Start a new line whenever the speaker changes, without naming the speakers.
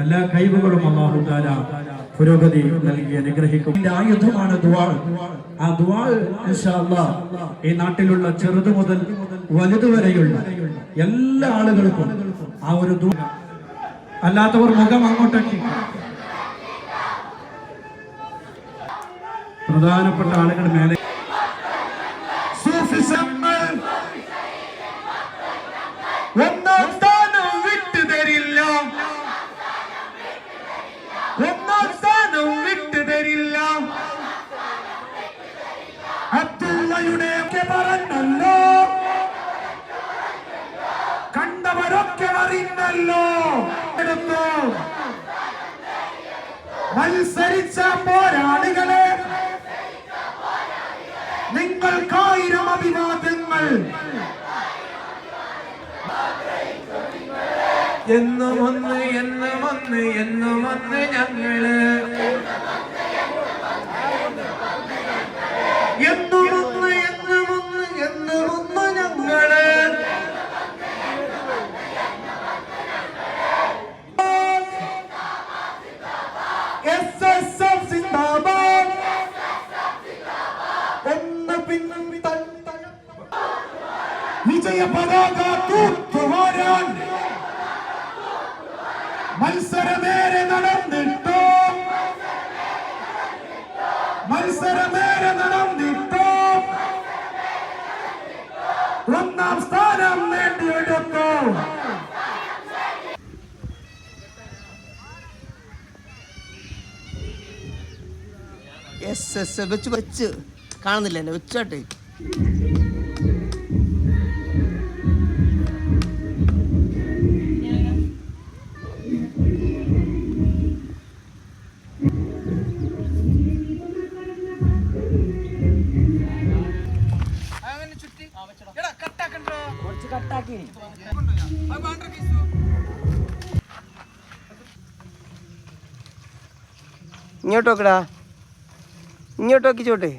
എല്ലാ കഴിവുകളും അല്ലാഹു തആല പുരോഗതി നൽകി അനുഗ്രഹിക്കും. ആയുധമാണ് ദുആ. ആ ദുആ ഇൻഷാ അല്ലാഹ് ഈ നാട്ടിലുള്ള ചെറുതു മുതൽ വലുത് വരെയുള്ള എല്ലാ ആളുകൾക്കും ആ ഒരു ദുആ. അല്ലാത്തവർ മുഖം അങ്ങോട്ടേക്ക്. പ്രധാനപ്പെട്ട ആളുകൾ മേലെ ഒന്നാം സ്ഥാനം വിട്ടുതരില്ല, ഒന്നാം സ്ഥാനം വിട്ടുതരില്ല. അബ്ദുള്ളയുടെ പറഞ്ഞല്ലോ, കണ്ടവരൊക്കെ അറിഞ്ഞല്ലോ. എടുത്തു മത്സരിച്ച പോരാളികളെ, നിങ്ങൾക്കായിരം അഭിവാദ്യങ്ങൾ.
എന്നും ഒന്ന് എന്നും ഒന്ന് എന്നും ഒന്ന് ഞങ്ങള്,
എന്നും ഒന്ന് എന്നും ഒന്ന് എന്നും ഒന്ന് ഞങ്ങള്. SSF സിന്ദാബാദ്. ഒന്ന് പിന്നെ വിജയ പതാക തൂത്തുവാരാൻ മത്സരമേറെ നടന്നിട്ടോ, മത്സരമേറെ നടന്നിട്ടോ ഒന്നാം സ്ഥാനം നേടിയെടുത്തു.
വെച്ച് കാണുന്നില്ല എന്നെ വെച്ചോട്ടെ. ഇങ്ങോട്ടോക്കടാ, ഇങ്ങോട്ടോക്കിച്ചോട്ടെ.